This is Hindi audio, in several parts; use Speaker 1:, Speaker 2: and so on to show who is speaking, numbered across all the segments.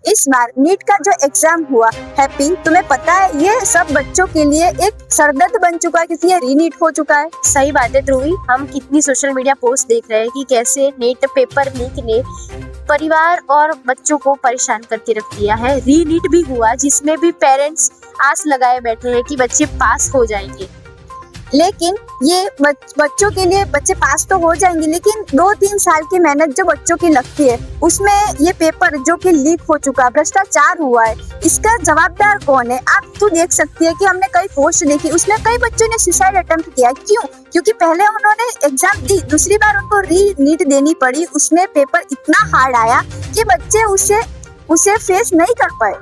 Speaker 1: इस बार नीट का जो एग्जाम हुआ हैप्पी, तुम्हें पता है ये सब बच्चों के लिए एक सरदर्द बन चुका है क्योंकि ये रीनीट हो चुका है।
Speaker 2: सही बात है ध्रुवी, हम कितनी सोशल मीडिया पोस्ट देख रहे हैं कि कैसे नीट पेपर लीक ने परिवार और बच्चों को परेशान करके रख दिया है। रीनीट भी हुआ जिसमें भी पेरेंट्स आस लगाए बैठे हैं कि बच्चे पास हो जाएंगे,
Speaker 1: लेकिन ये बच्चों के लिए बच्चे पास तो हो जाएंगे, लेकिन 2-3 साल की मेहनत जो बच्चों की लगती है उसमें ये पेपर जो कि लीक हो चुका, भ्रष्टाचार हुआ है, इसका जवाबदार कौन है? आप तो देख सकती है कि हमने कई पोस्ट देखी, उसमें कई बच्चों ने सुसाइड अटेम्प्ट किया। क्यों? क्योंकि पहले उन्होंने एग्जाम दी, दूसरी बार उनको रीनीट देनी पड़ी, उसमें पेपर इतना हार्ड आया कि बच्चे उसे फेस नहीं कर पाए।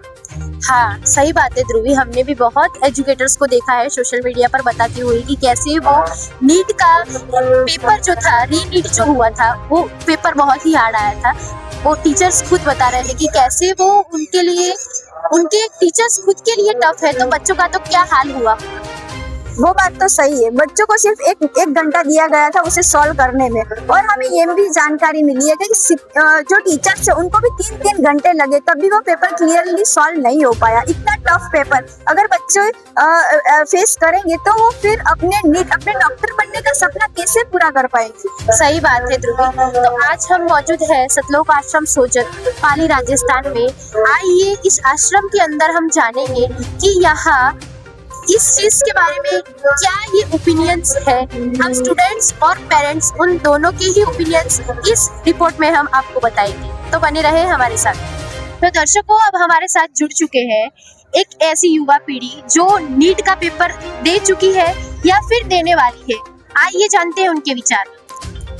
Speaker 2: हाँ सही बात है ध्रुवी, हमने भी बहुत एजुकेटर्स को देखा है सोशल मीडिया पर बताती हुई कि कैसे वो नीट का पेपर जो था, रीनीट जो हुआ था, वो पेपर बहुत ही हार्ड आया था। वो टीचर्स खुद बता रहे थे कि कैसे वो उनके टीचर्स खुद के लिए टफ है, तो बच्चों का तो क्या हाल हुआ।
Speaker 1: वो बात तो सही है, बच्चों को सिर्फ एक घंटा दिया गया था उसे सॉल्व करने में, और हमें ये भी जानकारी मिली है कि जो टीचर्स है उनको भी 3-3 घंटे लगे, तब भी वो पेपर क्लियरली सॉल्व नहीं हो पाया। इतना टफ पेपर अगर बच्चे फेस करेंगे तो वो फिर अपने डॉक्टर बनने का सपना कैसे पूरा कर पाएंगे।
Speaker 2: सही बात है ध्रुवी। तो आज हम मौजूद है सतलोक आश्रम सोजत, पाली, राजस्थान में। आइए इस आश्रम के अंदर हम जानेंगे कि यहाँ इस चीज के बारे में क्या ये ओपिनियंस है। हम स्टूडेंट्स और पेरेंट्स उन दोनों के ही ओपिनियंस इस रिपोर्ट में हम आपको बताएंगे, तो बने रहे हमारे साथ। तो दर्शकों, अब हमारे साथ जुड़ चुके हैं एक ऐसी युवा पीढ़ी जो नीट का पेपर दे चुकी है या फिर देने वाली है। आइए जानते हैं उनके विचार।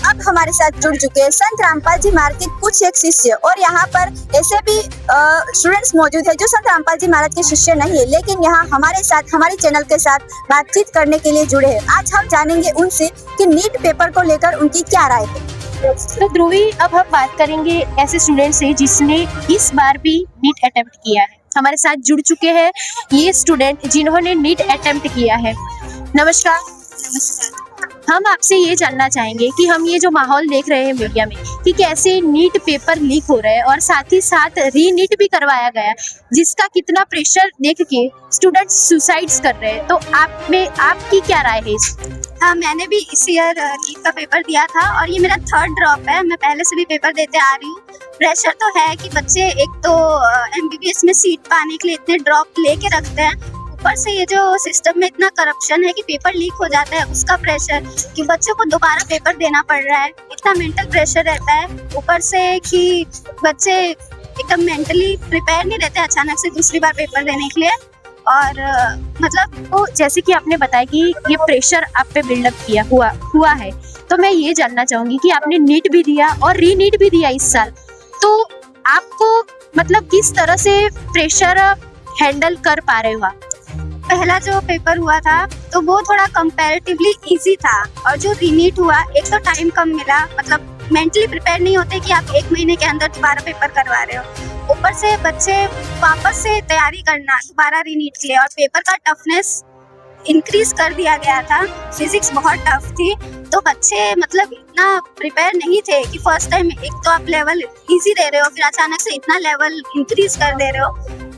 Speaker 1: अब हमारे साथ जुड़ चुके हैं संत रामपाल जी महाराज के कुछ एक शिष्य, और यहाँ पर ऐसे भी स्टूडेंट्स मौजूद है जो संत रामपाल जी महाराज के शिष्य नहीं है, लेकिन यहाँ हमारे साथ, हमारे चैनल के साथ बातचीत करने के लिए जुड़े हैं। आज हम जानेंगे उनसे कि नीट पेपर को लेकर उनकी क्या राय है।
Speaker 2: तो ध्रुवी, अब हम बात करेंगे ऐसे स्टूडेंट से जिसने इस बार भी नीट अटेम्प्ट किया है। हमारे साथ जुड़ चुके हैं ये स्टूडेंट जिन्होंने नीट अटेम्प्ट किया है। नमस्कार। हम आपसे ये जानना चाहेंगे कि हम ये जो माहौल देख रहे हैं मीडिया में कि कैसे नीट पेपर लीक हो रहा है और साथ ही साथ रीनीट भी करवाया गया, जिसका कितना प्रेशर देख के स्टूडेंट्स सुसाइड्स कर रहे हैं, तो आपकी क्या राय है इस?
Speaker 3: मैंने भी इस ईयर नीट का पेपर दिया था और ये मेरा 3rd ड्रॉप है। मैं पहले से भी पेपर देते आ रही हूँ। प्रेशर तो है कि बच्चे एक तो MBBS में सीट पाने के लिए इतने ड्रॉप लेके रखते हैं, ऊपर से ये जो सिस्टम में इतना करप्शन है कि पेपर लीक हो जाता है, उसका प्रेशर कि बच्चों को दोबारा पेपर देना पड़ रहा है, इतना मेंटल प्रेशर रहता है। ऊपर से कि बच्चे एकदम मेंटली प्रिपेयर नहीं रहते अचानक से दूसरी बार पेपर देने के लिए। और मतलब
Speaker 2: तो जैसे कि आपने बताया कि ये प्रेशर आप पे बिल्डअप किया हुआ है, तो मैं ये जानना चाहूंगी कि आपने नीट भी दिया और रीनीट भी दिया इस साल, तो आपको मतलब किस तरह से प्रेशर हैंडल कर पा रहे हो आप?
Speaker 3: पहला जो पेपर हुआ था तो वो थोड़ा कंपैरेटिवली इजी था, और जो रीनीट हुआ एक तो टाइम कम मिला, मतलब मेंटली प्रिपेयर नहीं होते कि आप 1 महीने के अंदर दोबारा पेपर करवा रहे हो। ऊपर से बच्चे वापस से तैयारी करना दोबारा रीनीट के लिए, और पेपर का टफनेस इंक्रीज कर दिया गया था। फिजिक्स बहुत टफ थी, तो बच्चे मतलब इतना प्रिपेयर नहीं थे कि फर्स्ट टाइम एक तो आप लेवल इजी दे रहे हो, फिर अचानक से इतना लेवल इंक्रीज कर दे रहे हो।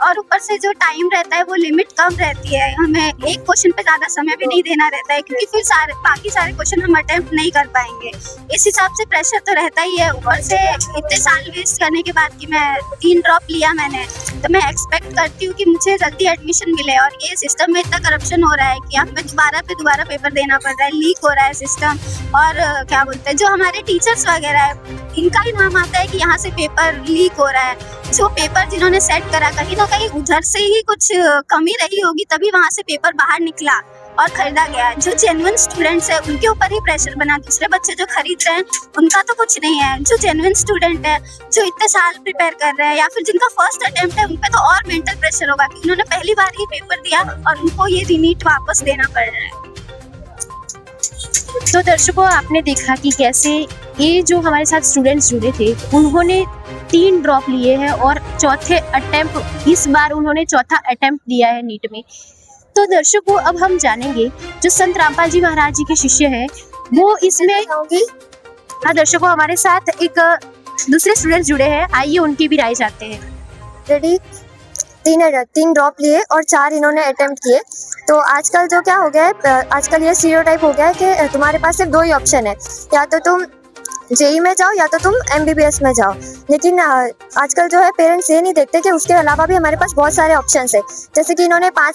Speaker 3: और ऊपर से जो टाइम रहता है वो लिमिट कम रहती है, हमें एक क्वेश्चन पे ज्यादा समय भी नहीं देना रहता है, क्योंकि फिर बाकी सारे क्वेश्चन हम अटेम्प्ट नहीं कर पाएंगे। इस हिसाब से प्रेशर तो रहता ही है। ऊपर से इतने साल वेस्ट करने के बाद कि मैं 3 ड्रॉप लिया मैंने, तो मैं एक्सपेक्ट करती हूँ कि मुझे जल्दी एडमिशन मिले, और ये सिस्टम में इतना करप्शन हो रहा है कि हमें दोबारा पेपर देना पड़ रहा है, लीक हो रहा है सिस्टम। और क्या बोलते हैं, जो हमारे टीचर्स वगैरह है इनका ही नाम आता है कि यहाँ से पेपर लीक हो रहा है। जो पेपर जिन्होंने सेट करा, कहीं ना कहीं उधर से ही कुछ कमी रही होगी, तभी वहाँ से पेपर बाहर निकला और खरीदा गया। जो जेन्युइन स्टूडेंट्स है उनके ऊपर ही प्रेशर बना, दूसरे बच्चे जो खरीद रहे हैं उनका तो कुछ नहीं है। जो जेन्युइन स्टूडेंट है, जो इतने साल प्रिपेयर कर रहे हैं, या फिर जिनका फर्स्ट अटेम्प्ट है, उनपे तो और मेंटल प्रेशर होगा कि उन्होंने पहली बार ही पेपर दिया और उनको ये रीनीट वापस देना पड़ रहा है।
Speaker 2: तो दर्शकों, आपने देखा कि कैसे ये जो हमारे साथ स्टूडेंट्स जुड़े थे उन्होंने 3 ड्रॉप लिए हैं और चौथे अटेम्प्ट, इस बार उन्होंने चौथा अटेम्प्ट दिया है नीट में। तो दर्शकों, अब हम जानेंगे जो संत रामपाल जी महाराज जी के शिष्य हैं वो इसमें। हाँ दर्शकों, हमारे साथ एक दूसरे स्टूडेंट्स जुड़े हैं, आइए उनकी भी राय जानते हैं।
Speaker 1: ऑलरेडी 3 ड्रॉप लिए और 4 इन्होंने अटेम्प्ट किए। तो आजकल जो क्या हो गया है, आजकल ये स्टीरियोटाइप हो गया है कि तुम्हारे पास सिर्फ 2 ही ऑप्शन है, या तो तुम जेई में जाओ या तो तुम एमबीबीएस में जाओ। लेकिन आजकल जो है पेरेंट्स ये नहीं देखते कि उसके अलावा भी हमारे पास बहुत सारे ऑप्शंस है। जैसे कि इन्होंने 4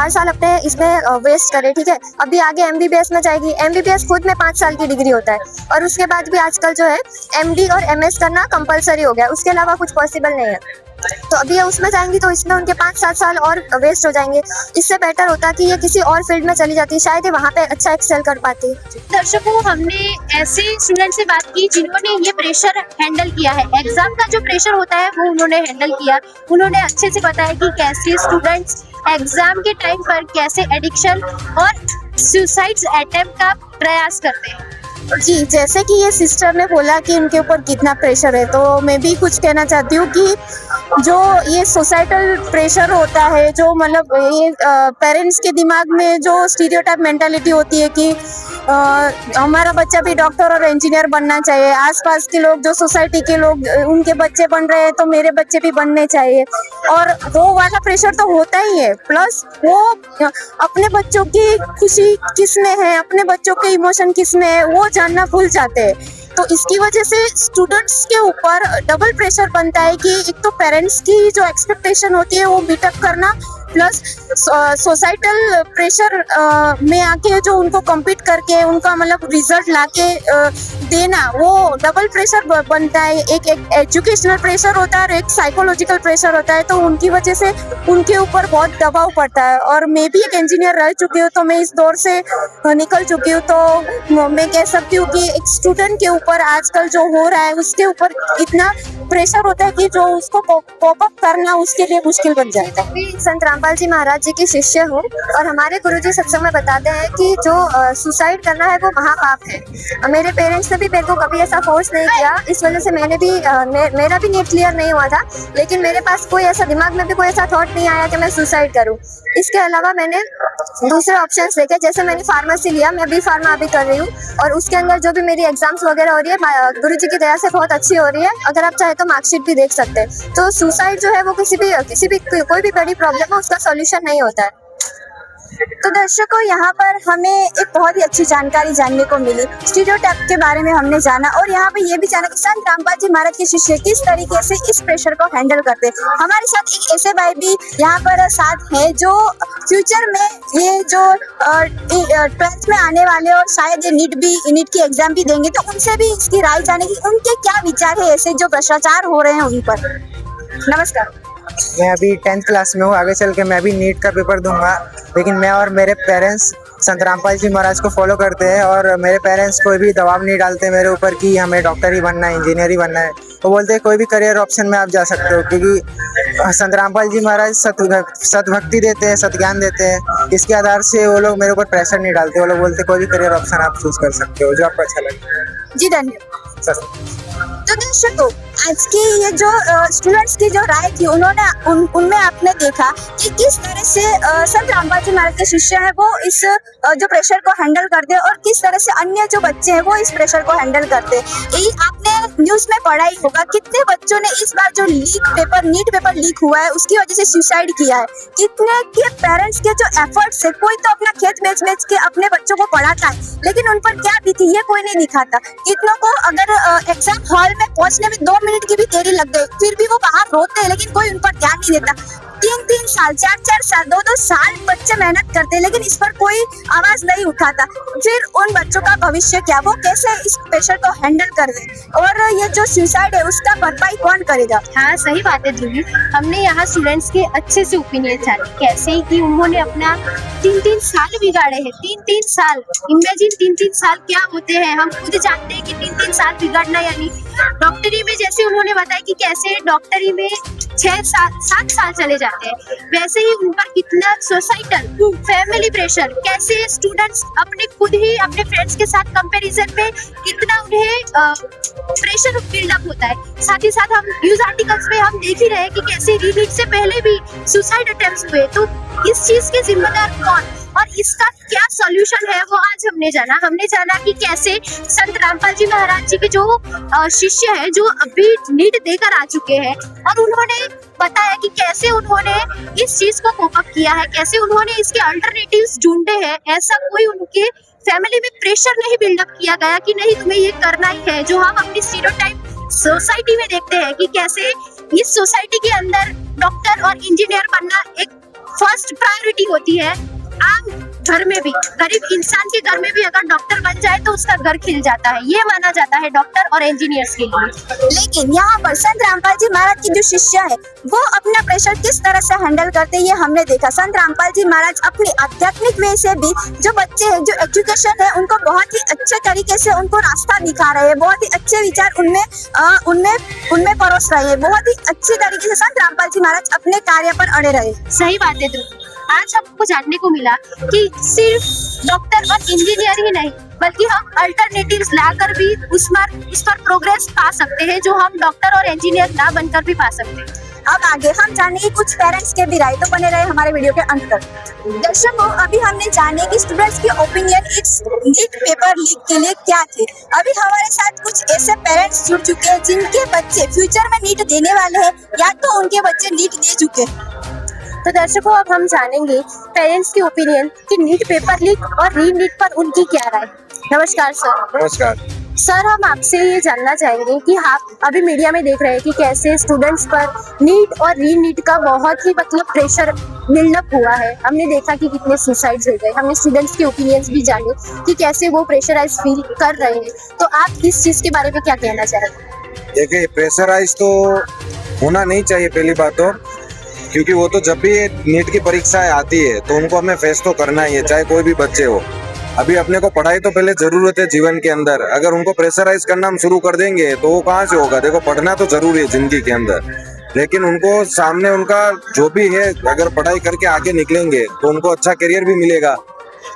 Speaker 1: साल अपने इसमें वेस्ट करे, ठीक है। अभी आगे एमबीबीएस में जाएगी, एमबीबीएस खुद में 5 साल की डिग्री होता है, और उसके बाद भी आजकल जो है एमडी और एमएस करना कंपलसरी हो गया, उसके अलावा कुछ पॉसिबल नहीं है। तो अभी ये उसमें जाएंगी तो इसमें उनके 5-7 साल और वेस्ट हो जाएंगे। इससे बेटर होता कि ये किसी और फील्ड में चली जाती, शायद ये वहाँ पे अच्छा एक्सेल कर पाती।
Speaker 2: दर्शकों, हमने ऐसे स्टूडेंट से बात की जिन्होंने ये प्रेशर हैंडल किया है, एग्जाम का जो प्रेशर होता है वो उन्होंने हैंडल किया। उन्होंने अच्छे से बताया कि कैसे स्टूडेंट्स एग्जाम के टाइम पर कैसे एडिक्शन और सुसाइड अटेम्प्ट का प्रयास करते हैं।
Speaker 1: जी, जैसे कि ये सिस्टर ने बोला कि इनके ऊपर कितना प्रेशर है, तो मैं भी कुछ कहना चाहती हूँ कि जो ये सोसाइटल प्रेशर होता है, जो मतलब ये पेरेंट्स के दिमाग में जो स्टीरियोटाइप मेंटालिटी होती है कि हमारा बच्चा भी डॉक्टर और इंजीनियर बनना चाहिए, आसपास के लोग जो सोसाइटी के लोग उनके बच्चे बन रहे हैं तो मेरे बच्चे भी बनने चाहिए, और वो वाला प्रेशर तो होता ही है। प्लस वो अपने बच्चों की खुशी किस में है, अपने बच्चों के इमोशन किस में है, वो जानना भूल जाते हैं। तो इसकी वजह से स्टूडेंट्स के ऊपर डबल प्रेशर बनता है कि एक तो पेरेंट्स की जो एक्सपेक्टेशन होती है वो मीट अप करना, प्लस सोसाइटल प्रेशर में आके जो उनको कम्पीट करके उनका मतलब रिजल्ट लाके देना, वो डबल प्रेशर बनता है। एक एजुकेशनल प्रेशर होता है और एक साइकोलॉजिकल प्रेशर होता है, तो उनकी वजह से उनके ऊपर बहुत दबाव पड़ता है। और मैं भी एक इंजीनियर रह चुकी हूँ, तो मैं इस दौर से निकल चुकी हूँ, तो मैं कह सकती हूँ कि एक स्टूडेंट के ऊपर आजकल जो हो रहा है उसके ऊपर इतना प्रेशर होता है कि जो उसको कॉप अप करना उसके लिए मुश्किल बन जाता है। संत रामपाल जी महाराज जी की शिष्य हूँ, और हमारे गुरुजी सत्संग में बताते हैं कि जो सुसाइड करना है वो महापाप है। मेरे पेरेंट्स ने भी मेरे को कभी ऐसा फोर्स नहीं किया, इस वजह से मैंने भी मेरा भी नीट क्लियर नहीं हुआ था, लेकिन मेरे पास कोई ऐसा दिमाग में भी कोई ऐसा थॉट नहीं आया कि मैं सुसाइड करूँ। इसके अलावा मैंने दूसरे ऑप्शंस देखे, जैसे मैंने फार्मेसी लिया, मैं बी फार्मा अभी कर रही हूँ, और उसके अंदर जो भी मेरी एग्जाम्स वगैरह हो रही है गुरुजी की दया से बहुत अच्छी हो रही है। अगर आप चाहे तो मार्कशीट भी देख सकते हैं। तो सुसाइड जो है वो किसी भी कोई भी बड़ी प्रॉब्लम है उसका सॉल्यूशन नहीं होता है। तो दर्शकों, यहाँ पर हमें एक बहुत ही अच्छी जानकारी जानने को मिली, स्टीरियोटाइप के बारे में हमने जाना, और यहाँ पे ये भी जाना कि संत रामपाल जी महाराज के शिष्य किस तरीके से इस प्रेशर को हैंडल करते हैं। हमारे साथ एक ऐसे भाई भी यहाँ पर साथ है जो फ्यूचर में ये जो 12th में आने वाले और शायद ये नीट की एग्जाम भी देंगे, तो उनसे भी इसकी राय जाने की उनके क्या विचार है ऐसे जो भ्रष्टाचार हो रहे हैं उन पर। नमस्कार।
Speaker 4: मैं अभी 10th क्लास में हूँ, आगे चल के मैं भी नीट का पेपर दूंगा, लेकिन मैं और मेरे पेरेंट्स संत रामपाल जी महाराज को फॉलो करते हैं, और मेरे पेरेंट्स कोई भी दबाव नहीं डालते मेरे ऊपर कि हमें डॉक्टर ही बनना है, इंजीनियर ही बनना है। वो बोलते हैं कोई भी करियर ऑप्शन में आप जा सकते हो, क्योंकि संत रामपाल जी महाराज सतभक्ति देते हैं, सतज्ञान देते हैं। इसके आधार से वो लोग मेरे ऊपर प्रेशर नहीं डालते, वो लोग बोलते कोई भी करियर ऑप्शन आप चूज कर सकते हो जो आपको अच्छा लगे।
Speaker 1: जी धन्यवाद। तो दर्शकों, आज की ये जो स्टूडेंट्स की जो राय थी उनमें आपने देखा कि किस तरह से संत रामपाल जी महाराज के शिष्य हैं वो इस जो प्रेशर को हैंडल करते हैं, और किस तरह से अन्य जो बच्चे हैं वो इस प्रेशर को हैंडल करते हैं। यही आपने न्यूज में पढ़ा ही होगा, कितने बच्चों ने इस बार जो नीट पेपर लीक हुआ है उसकी वजह से सुसाइड किया है। कितने के पेरेंट्स के जो एफर्ट्स है, कोई तो अपना खेत बेच के अपने बच्चों को पढ़ाता है, लेकिन उन पर क्या बीती ये कोई नहीं दिखाता। कितनों को अगर एग्जाम हॉल में पहुंचने में 2 मिनट की भी देरी लग गई, फिर भी वो बाहर रोते हैं, लेकिन कोई उन पर ध्यान नहीं देता। 3-3 साल, 4-4 साल, 2-2 साल बच्चे मेहनत करते हैं, लेकिन इस पर कोई आवाज नहीं उठाता। फिर उन बच्चों का भविष्य क्या, वो कैसे इस प्रेशर को हैंडल कर रहे, और ये जो सुसाइड है उसका भरपाई कौन करेगा।
Speaker 2: हाँ, सही बात है ध्रुवी। हमने यहाँ स्टूडेंट्स के अच्छे से ओपिनियन जाने, कैसे कि उन्होंने अपना 3-3 साल बिगाड़े हैं। 3-3 साल, इमेजिन 3-3 साल क्या होते हैं। हम खुद जानते हैं कि 3-3 साल बिगाड़ना, यानी डॉक्टरी में जैसे उन्होंने बताया कि कैसे डॉक्टरी में 6-7 साल चले जाते हैं, वैसे ही उन पर कितना सोसाइटल फैमिली प्रेशर, कैसे स्टूडेंट्स अपने खुद ही अपने फ्रेंड्स के साथ कंपैरिजन में कितना उन्हें प्रेशर बिल्डअप होता है। साथ ही साथ हम न्यूज आर्टिकल्स में हम देख ही रहे हैं कि कैसे रीनीट से पहले भी सुसाइड अटेम्प्ट्स हुए। तो इस चीज के जिम्मेदार कौन? और इसका क्या सॉल्यूशन है वो आज हमने जाना कि कैसे संत रामपाल जी महाराज जी के जो शिष्य है जो अभी नीट देकर आ चुके हैं और उन्होंने बताया कि कैसे उन्होंने इस चीज को कोप अप किया है, कैसे उन्होंने इसके अल्टरनेटिव्स ढूंढे हैं। ऐसा कोई उनके फैमिली में प्रेशर नहीं बिल्डअप किया गया कि नहीं तुम्हें ये करना ही है, जो हम अपनी स्टीरियोटाइप सोसाइटी में देखते हैं कि कैसे इस सोसाइटी के अंदर डॉक्टर और इंजीनियर बनना एक फर्स्ट प्रायोरिटी होती है। आम घर में भी, गरीब इंसान के घर में भी अगर डॉक्टर बन जाए तो उसका घर खिल जाता है, ये माना जाता है डॉक्टर और इंजीनियर्स के लिए।
Speaker 1: लेकिन यहाँ पर संत रामपाल जी महाराज की जो शिष्य है वो अपना प्रेशर किस तरह से हैंडल करते हैं ये हमने देखा। संत रामपाल जी महाराज अपनी आध्यात्मिक वे से भी जो बच्चे हैं, जो एजुकेशन है, उनको बहुत ही अच्छे तरीके से उनको रास्ता दिखा रहे हैं, बहुत ही अच्छे विचार उनमें परोस रहे हैं, बहुत ही अच्छी तरीके से संत रामपाल जी महाराज अपने कार्य पर अड़े रहे।
Speaker 2: सही बात है ध्रुव, आज हमको जानने को मिला कि सिर्फ डॉक्टर और इंजीनियर ही नहीं बल्कि हम अल्टरनेटिव्स लाकर भी उस पर प्रोग्रेस पा सकते हैं जो हम डॉक्टर और इंजीनियर ना बनकर भी पा सकते हैं।
Speaker 1: अब आगे हम जानेंगे कुछ पेरेंट्स के भी राय, तो बने रहे हमारे वीडियो के अंत तक। दर्शकों, अभी हमने जाने कि स्टूडेंट्स के ओपिनियन इस नीट पेपर लीक के लिए क्या थे। अभी हमारे साथ कुछ ऐसे पेरेंट्स जुड़ चुके हैं जिनके बच्चे फ्यूचर में नीट देने वाले हैं या तो उनके बच्चे नीट दे चुके हैं।
Speaker 2: तो दर्शकों, अब हम जानेंगे पेरेंट्स के ओपिनियन कि नीट पेपर लीक और री नीट पर उनकी क्या राय। नमस्कार सर।
Speaker 5: नमस्कार
Speaker 2: सर, हम आपसे ये जानना चाहेंगे कि आप अभी मीडिया में देख रहे हैं कि कैसे स्टूडेंट्स पर नीट और री नीट का बहुत ही प्रेशर बिल्डअप हुआ है। हमने देखा कि कितने सुसाइड्स हो गए, हमने स्टूडेंट्स के ओपिनियंस भी जाने कि कैसे वो प्रेशराइज फील कर रहे हैं। तो आप इस चीज के बारे में क्या कहना चाहेंगे?
Speaker 5: देखिए, प्रेशराइज तो होना नहीं चाहिए पहली बात तो, क्योंकि वो तो जब भी नीट की परीक्षाएं आती है तो उनको हमें फेस तो करना ही है, चाहे कोई भी बच्चे हो। अभी अपने को पढ़ाई तो पहले जरूरत है जीवन के अंदर, अगर उनको प्रेशराइज करना हम शुरू कर देंगे तो वो कहाँ से होगा। देखो, पढ़ना तो जरूरी है जिंदगी के अंदर, लेकिन उनको सामने उनका जो भी है अगर पढ़ाई करके आगे निकलेंगे तो उनको अच्छा करियर भी मिलेगा।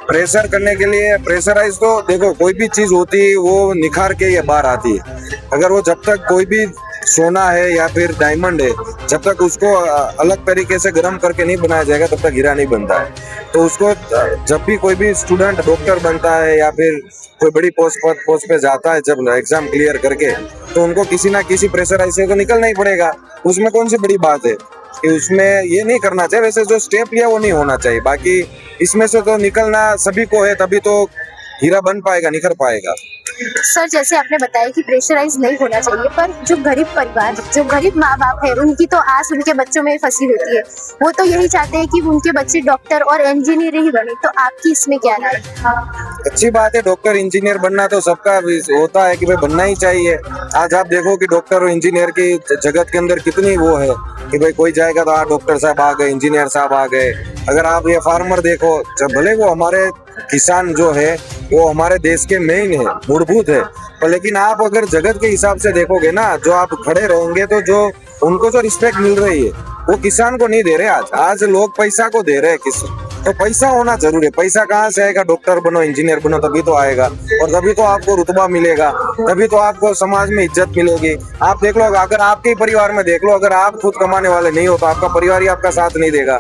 Speaker 5: प्रेशर करने के लिए प्रेशराइज तो देखो, कोई भी चीज होती है वो निखार के ये बाहर आती है। अगर वो जब तक कोई भी सोना है या फिर डायमंड है, जब तक उसको अलग तरीके से गर्म करके नहीं बनाया जाएगा तब तक हीरा नहीं बनता है। तो उसको जब भी कोई भी स्टूडेंट डॉक्टर बनता है या फिर कोई बड़ी पोस्ट पे जाता है जब एग्जाम क्लियर करके, तो उनको किसी ना किसी प्रेशराइज से तो निकलना ही पड़ेगा। उसमें कौन सी बड़ी बात है कि उसमें ये नहीं करना चाहिए। वैसे जो स्टेप लिया वो नहीं होना चाहिए, बाकी इसमें से तो निकलना सभी को है, तभी तो हीरा बन पाएगा, निखर पाएगा।
Speaker 2: सर, जैसे आपने बताया कि प्रेशराइज नहीं होना चाहिए, पर जो गरीब परिवार, जो गरीब माँ बाप है, उनकी तो आस उनके बच्चों में फंसी होती है। वो तो यही चाहते हैं कि उनके बच्चे डॉक्टर और इंजीनियर ही बने। तो आपकी इसमें क्या राय?
Speaker 5: अच्छी बात है, डॉक्टर इंजीनियर बनना तो सबका होता है कि भाई बनना ही चाहिए। आज आप देखो कि डॉक्टर और इंजीनियर की जगत के अंदर कितनी वो है कि भाई कोई जाएगा तो डॉक्टर साहब आ गए, इंजीनियर साहब आ गए। अगर आप ये फार्मर देखो, जब भले वो हमारे किसान जो है वो हमारे देश के मेन है, मूलभूत है, पर लेकिन आप अगर जगत के हिसाब से देखोगे ना, जो आप खड़े रहेंगे तो जो उनको जो रिस्पेक्ट मिल रही है वो किसान को नहीं दे रहे। आज लोग पैसा को दे रहे हैं तो पैसा होना जरूरी है। पैसा कहाँ से आएगा? डॉक्टर बनो, इंजीनियर बनो, तभी तो आएगा, और तभी तो आपको रुतबा मिलेगा, तभी तो आपको समाज में इज्जत मिलेगी। आप देख लो, अगर आपके परिवार में देख लो, अगर आप खुद कमाने वाले नहीं हो तो आपका परिवार ही आपका साथ नहीं देगा,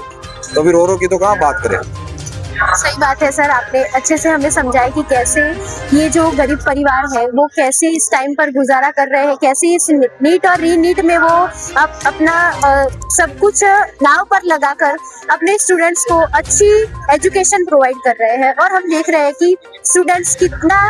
Speaker 5: तो फिर औरों की तो कहाँ बात करें।
Speaker 2: सही बात है सर, आपने अच्छे से हमें समझाया कि कैसे ये जो गरीब परिवार है वो कैसे इस टाइम पर गुजारा कर रहे हैं, कैसे इस नीट और री नीट में वो अपना सब कुछ नाव पर लगाकर अपने स्टूडेंट्स को अच्छी एजुकेशन प्रोवाइड कर रहे हैं। और हम देख रहे हैं कि स्टूडेंट्स कितना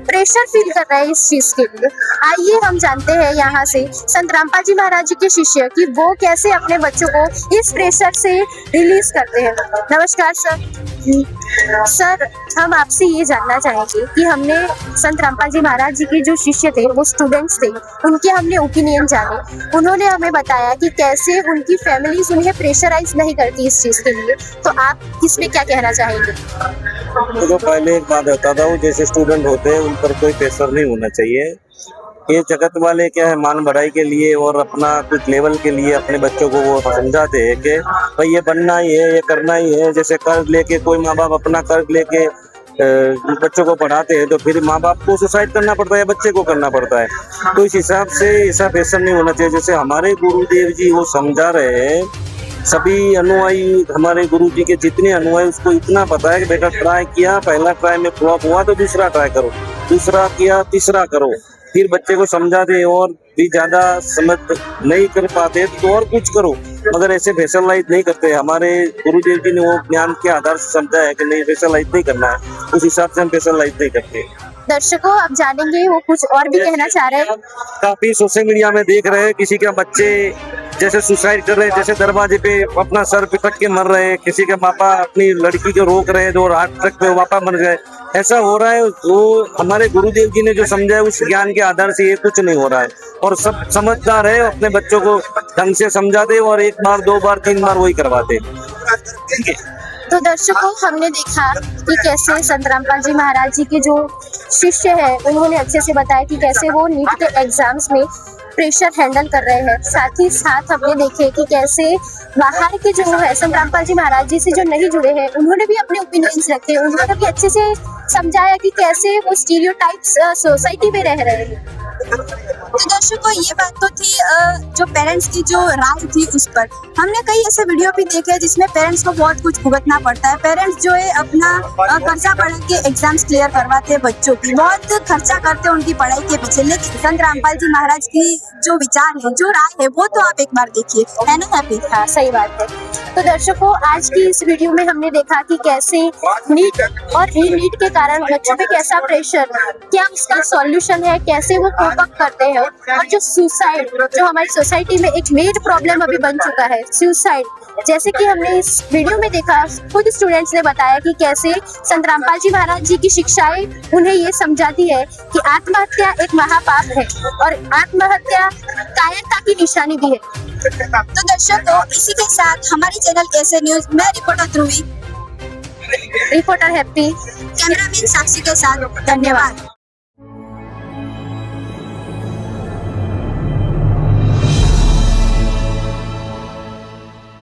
Speaker 2: प्रेशर फील कर रहे हैं इस चीज के लिए। आइए हम जानते हैं यहाँ से संत रामपाल जी महाराज जी के शिष्य कि वो कैसे अपने बच्चों को इस प्रेशर से रिलीज करते हैं। नमस्कार सर। सर, हम आपसे ये जानना चाहेंगे कि हमने संत रामपाल जी महाराज जी के जो शिष्य थे, वो स्टूडेंट्स थे, उनके हमने ओपिनियन जाने। उन्होंने हमें बताया कि कैसे उनकी फैमिलीज उन्हें प्रेशराइज नहीं करती इस चीज के लिए। तो आप इसमें क्या कहना चाहेंगे?
Speaker 6: तो पहले एक बात बताता हूँ, जैसे स्टूडेंट होते हैं उन पर कोई प्रेशर नहीं होना चाहिए। ये जगत वाले क्या है, मान बढ़ाई के लिए और अपना कुछ लेवल के लिए अपने बच्चों को वो समझाते हैं कि भाई ये बनना ही है, ये करना ही है। जैसे कर्ज लेके कोई माँ बाप अपना कर्ज लेके बच्चों को पढ़ाते हैं, तो फिर माँ बाप को सुसाइड करना पड़ता है, बच्चे को करना पड़ता है। तो इस हिसाब से ऐसा प्रेशर नहीं होना चाहिए। जैसे हमारे गुरुदेव जी वो समझा रहे हैं सभी अनुयायी हमारे गुरु जी के जितने अनुयायी उसको इतना पता है कि बेटा ट्राई किया, पहला ट्राई में फ्लॉप हुआ तो दूसरा ट्राई करो, दूसरा किया तीसरा करो, फिर बच्चे को समझा दे और भी ज्यादा समझ नहीं कर पाते तो और कुछ करो, मगर ऐसे फेशलाइज नहीं करते। हमारे गुरुदेव जी ने वो ज्ञान के आधार से समझा है कि नहीं फेशलाइज नहीं करना है, उस हिसाब से हम फेशलाइज नहीं करते।
Speaker 2: दर्शकों आप जानेंगे वो कुछ और भी कहना चाह रहे हैं।
Speaker 6: काफी सोशल मीडिया में देख रहे हैं किसी के बच्चे जैसे सुसाइड कर रहे हैं, जैसे दरवाजे पे अपना सर पिटक के मर रहे हैं, किसी के पापा अपनी लड़की को रोक रहे हैं जो हार्ट अटैक पे पापा मर गए, ऐसा हो रहा है। वो हमारे गुरुदेव जी ने जो समझा है उस ज्ञान के आधार से ये कुछ नहीं हो रहा है, और सब समझदार है, अपने बच्चों को ढंग से समझाते और एक बार दो बार तीन बार वही करवाते।
Speaker 2: तो दर्शकों हमने देखा कि कैसे संत रामपाल जी महाराज जी के जो शिष्य है उन्होंने अच्छे से बताया कि कैसे वो नीट के एग्जाम्स में प्रेशर हैंडल कर रहे हैं। साथ ही साथ हमने देखे कि कैसे बाहर के जो है संत रामपाल जी महाराज जी से जो नहीं जुड़े हैं उन्होंने भी अपने ओपिनियंस रखे, उन्होंने भी अच्छे से समझाया कि कैसे वो स्टीरियोटाइप्स सोसाइटी में रह रहे हैं।
Speaker 1: तो दर्शकों ये बात तो थी जो पेरेंट्स की जो राय थी उस पर। हमने कई ऐसे वीडियो भी देखे हैं जिसमें पेरेंट्स को बहुत कुछ भुगतना पड़ता है। पेरेंट्स जो है अपना खर्चा बढ़ा के एग्जाम्स क्लियर करवाते हैं, बच्चों की बहुत खर्चा करते हैं उनकी पढ़ाई के पीछे, लेकिन संत रामपाल जी महाराज की जो विचार है, जो राय है, वो तो आप एक बार देखिए, है ना हैप्पी?
Speaker 2: हाँ सही बात है। तो दर्शकों आज की इस वीडियो में हमने देखा कि कैसे नीट और री-नीट के कारण बच्चों पे कैसा प्रेशर, क्या उसका सॉल्यूशन है, कैसे वो कोप अप करते हैं, और जो सुसाइड जो हमारी सोसाइटी में एक मेजर प्रॉब्लम अभी बन चुका है, सुसाइड, जैसे कि हमने इस वीडियो में देखा, खुद स्टूडेंट्स ने बताया कि कैसे संत रामपाल जी महाराज जी की शिक्षाएं उन्हें ये समझाती है कि आत्महत्या एक महापाप है और आत्महत्या कायरता की निशानी भी है।
Speaker 1: तो दर्शकों इसी के साथ हमारे चैनल ऐसे न्यूज में रिपोर्टर ध्रुवी,
Speaker 2: रिपोर्टर हैप्पी,
Speaker 1: कैमरामैन साक्षी के साथ धन्यवाद।